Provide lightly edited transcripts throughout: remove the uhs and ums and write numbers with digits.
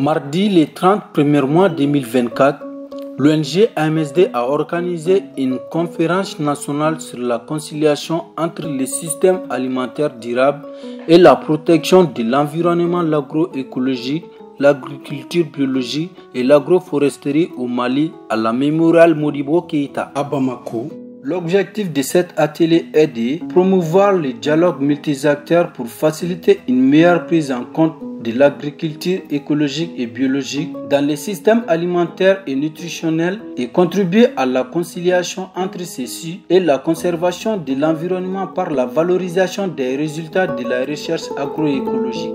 Mardi, le 30 premier mois 2024, l'ONG AMSD a organisé une conférence nationale sur la conciliation entre le système alimentaire durable et la protection de l'environnement, l'agroécologie, l'agriculture biologique et l'agroforesterie au Mali à la Mémorial Modibo Keïta à Bamako. L'objectif de cet atelier est de promouvoir le dialogue multisecteur pour faciliter une meilleure prise en compte de l'agriculture écologique et biologique dans les systèmes alimentaires et nutritionnels et contribuer à la conciliation entre ceux-ci et la conservation de l'environnement par la valorisation des résultats de la recherche agroécologique.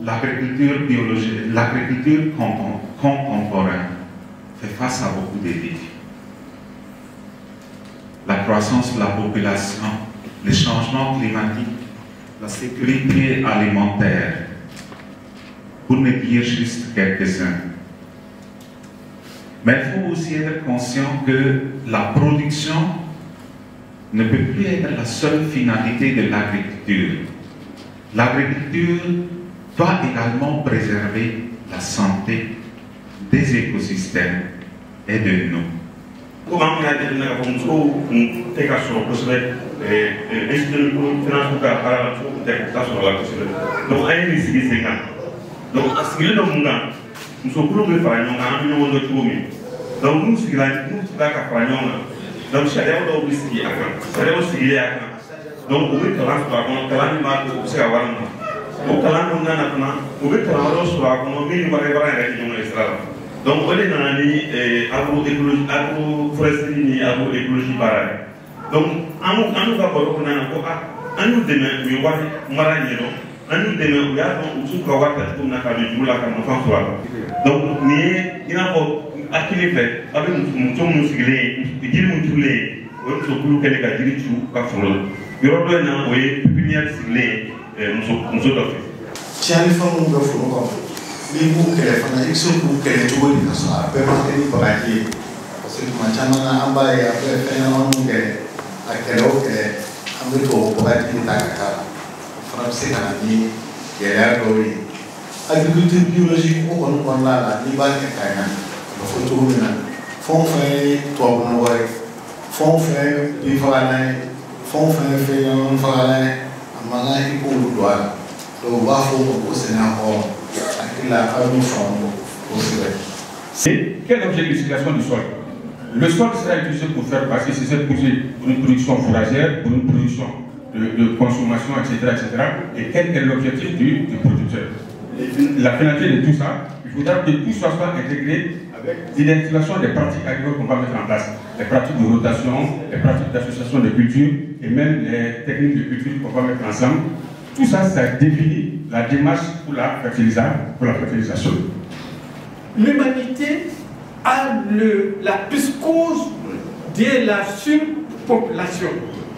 L'agriculture biologique, l'agriculture contemporaine fait face à beaucoup de défis. La croissance de la population, les changements climatiques, la sécurité alimentaire, pour ne dire juste quelques-uns. Mais il faut aussi être conscient que la production ne peut plus être la seule finalité de l'agriculture. L'agriculture doit également préserver la santé des écosystèmes et de nous. Comment on a été dans la fonction de la société et de la donc, il y a des gens donc, à ce que nous nous sommes pour le faire, nous avons de tout. Donc, nous sommes là, nous sommes donc, chaque fois, nous sommes là. Donc, nous sommes là, nous sommes là. O kalan ko nana fana o be kalan wɛrɛw sɔrɔ a kɔnɔ min ni baara yɛrɛ tɛ ɲɔgɔn ye sira la donc o de nana ni agroforesterie ni agroécologie baara ye donc an n'u ka baro kɔnɔna na ko an y'u dɛmɛ u ye wari mara ɲɛdɔn an y'u dɛmɛ u y'a dɔn u s'u ka wari ta cogo min na ka don juru la ka nafa sɔrɔ a la donc nin ye i n'a fɔ hakili fɛ a bɛ muso minnu sigilen ye jiri minnu turulen ye o ye muso kulu kɛlen ka jiri turu ka foro la yɔrɔ dɔ in na o ye pépinière sigilen ye muso dɔ fɛ. Tiɲɛli fɛn minnu bɛ foro kɔnɔ n'i b'u kɛlɛ fana i bɛ se k'u kɛlɛ cogo di ka sɔrɔ a bɛɛ ma kɛ ni bagaji ye parce que tuma caman na an b'a ye a bɛ fɛn ɲɛnamaninw kɛlɛ a kɛlɛ o kɛlɛ an bɛ tubabu bagaji ta ka k'a la o fana bɛ se ka na ni gɛlɛya dɔw ye agriculture biologique o kɔni kɔnɔna la n'i b'a kɛ ka ɲa a bɛ fɔ cogo min na fɛn o fɛn ye tubabu nɔgɔ ye fɛn o fɛn ye binfagalan ye fɛn o fɛn ye fɛn ɲɛnamanin fagalan ye a man kan i k'olu don a la. Quel est l'objet de l'utilisation du sol? Le sol sera utilisé pour faire passer cette poussée pour une production fourragère, pour une production de consommation, etc., etc. Et quel est l'objectif du producteur? La finalité de tout ça, il faudra que tout soit intégré avec l'identification des pratiques agricoles qu'on va mettre en place. Les pratiques de rotation, les pratiques d'association de culture et même les techniques de culture qu'on va mettre ensemble. Tout ça, ça définit la démarche pour la fertilisation. L'humanité a la psychose de la surpopulation.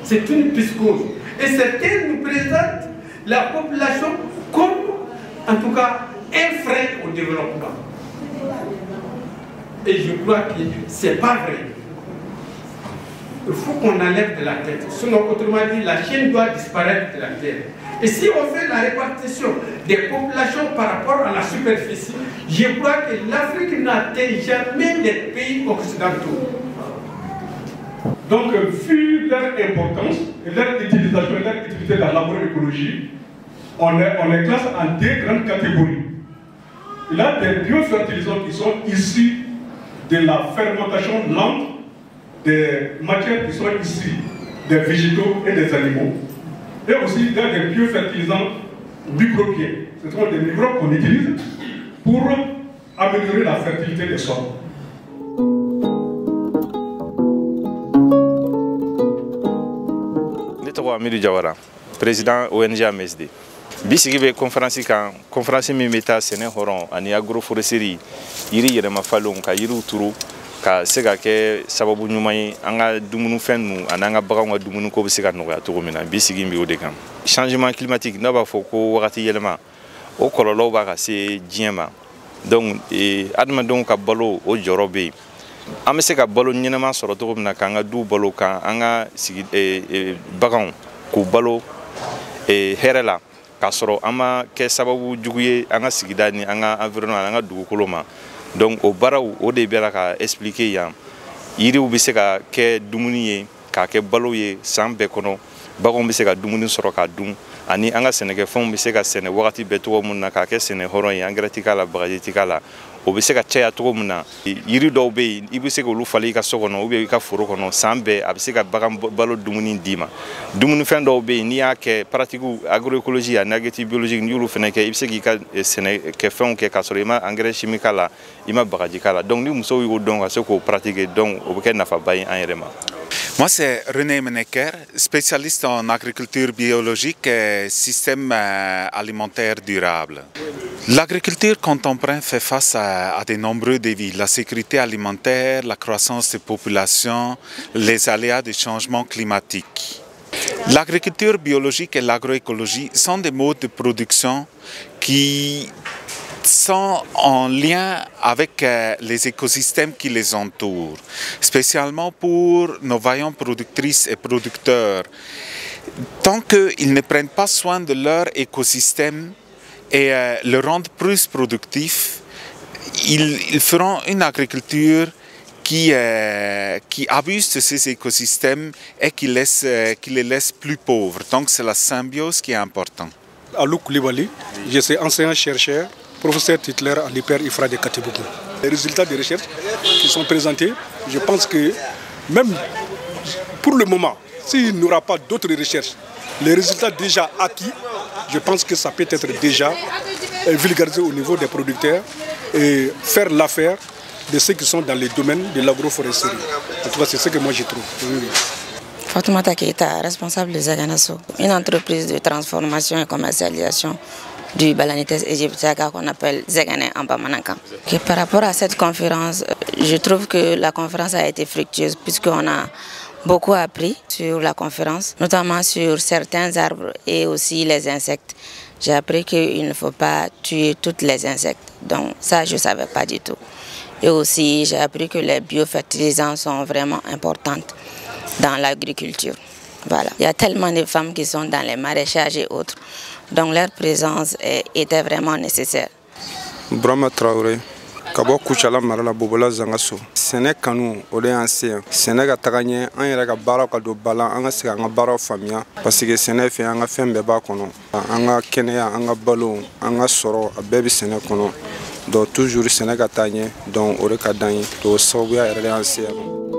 C'est une psychose. Et certains nous présentent la population comme, en tout cas, un frein au développement. Et je crois que ce n'est pas vrai. Il faut qu'on enlève de la tête. Sinon, autrement dit, la chaîne doit disparaître de la terre. Et si on fait la répartition des populations par rapport à la superficie, je crois que l'Afrique n'atteint jamais les pays occidentaux. Donc, vu leur importance, et leur utilisation et leur utilité dans l'agroécologie, on les classe en deux grandes catégories. Il y a des biofertilisants qui sont issus de la fermentation lente des matières qui sont issues des végétaux et des animaux. Et aussi, il y a des biofertilisants microbiens. Ce sont des microbes qu'on utilise pour améliorer la fertilité des sols. Je suis Amidou Diawara, président ONG AMSD. Bisigi be conférence min bɛ taa sɛnɛ hɔrɔn ani agroforesterie yiri yɛlɛma falenw ka yiriw turu ka se ka kɛ sababu ɲuman ye an ka dumunifɛn ninnu ani an ka baganw ka dumuniko bɛ se ka nɔgɔya cogo min na bisigi bɛ o de kan. Changement climatique n'a b'a fɔ ko wagati yɛlɛma o kɔlɔlɔw b'a ka se diɲɛ ma donc adamadenw ka balo o jɔyɔrɔ bɛ yen an bɛ se ka balo ɲɛnama sɔrɔ cogo min na k'an ka du balo kan an ka sigi baganw k'u balo hɛrɛ la k'a sɔrɔ an ma kɛ sababu jugu ye an ka sigida ni an ka environnement an ka dugukolo ma. Donc o baaraw o de bɛ la ka expliquer yan. Yiriw bɛ se ka kɛ dumuni ye k'a kɛ balo ye san bɛɛ kɔnɔ. Baganw bɛ se ka dumuni sɔrɔ ka dun ani an ka sɛnɛkɛfɛnw bɛ se ka sɛnɛ wagati bɛɛ cogo min na k'a kɛ sɛnɛ hɔrɔn ye engrais ti k'a la bagaji ti k'a la. O bɛ se ka caya cogo min na yiri dɔw bɛ yen i bɛ se k'olu falen i ka so kɔnɔ ou bien i ka foro kɔnɔ san bɛɛ a bɛ se ka bagan balo dumuni d'i ma. Dumunifɛn dɔw bɛ yen n'i y'a kɛ pratique agroécologie ani agribiologie n'i y'olu fɛnɛ kɛ i bɛ se k'i ka sɛnɛkɛfɛnw kɛ k'a sɔrɔ i ma engrais chimique k'a la i ma bagaji k'a la. Donc ni musow y'o dɔn ka se k'o pratiquer donc o bɛ kɛ nafaba ye an yɛrɛ ma. Moi, c'est René Meneker, spécialiste en agriculture biologique et système alimentaire durable. L'agriculture contemporaine fait face à de nombreux défis, la sécurité alimentaire, la croissance des populations, les aléas des changements climatiques. L'agriculture biologique et l'agroécologie sont des modes de production qui sont en lien avec les écosystèmes qui les entourent, spécialement pour nos vaillants productrices et producteurs. Tant qu'ils ne prennent pas soin de leur écosystème et le rendent plus productif, ils feront une agriculture qui abuse de ces écosystèmes et qui les laisse plus pauvres. Donc c'est la symbiose qui est importante. Alou Koulibaly, je suis enseignant-chercheur, professeur titulaire à l'IPER-IFRA de Katiboukou. Les résultats des recherches qui sont présentés, je pense que même pour le moment, s'il n'y aura pas d'autres recherches, les résultats déjà acquis, je pense que ça peut être déjà vulgarisé au niveau des producteurs et faire l'affaire de ceux qui sont dans les domaines de l'agroforesterie. En tout cas, c'est ce que moi je trouve. Fatoumata Keita, responsable de Zaganaso, une entreprise de transformation et commercialisation du Balanites égyptiaca qu'on appelle Zegane en Bamananka. Par rapport à cette conférence, je trouve que la conférence a été fructueuse puisqu'on a beaucoup appris sur la conférence, notamment sur certains arbres et aussi les insectes. J'ai appris qu'il ne faut pas tuer tous les insectes, donc ça je ne savais pas du tout. Et aussi j'ai appris que les biofertilisants sont vraiment importants dans l'agriculture. Voilà. Il y a tellement de femmes qui sont dans les maraîchages et autres. Donc leur présence était vraiment nécessaire. Brahma Traoré, Kabo Kouchala Marala Bobola Zangaso. Sene Kanu, Ode Ancien. Sene Gataganye, un yɛrɛ ka baara ka don bala, an ka se k'an ka baaraw faamuya parce que sɛnɛ fɛ an ka fɛn bɛɛ b'a kɔnɔ. An ka kɛnɛya, an ka balo, an ka sɔrɔ, a bɛɛ bɛ sɛnɛ kɔnɔ. Donc toujours sɛnɛ ka taa ɲɛ, donc o de ka d'an ye. O sababuya yɛrɛ de y'an se yan.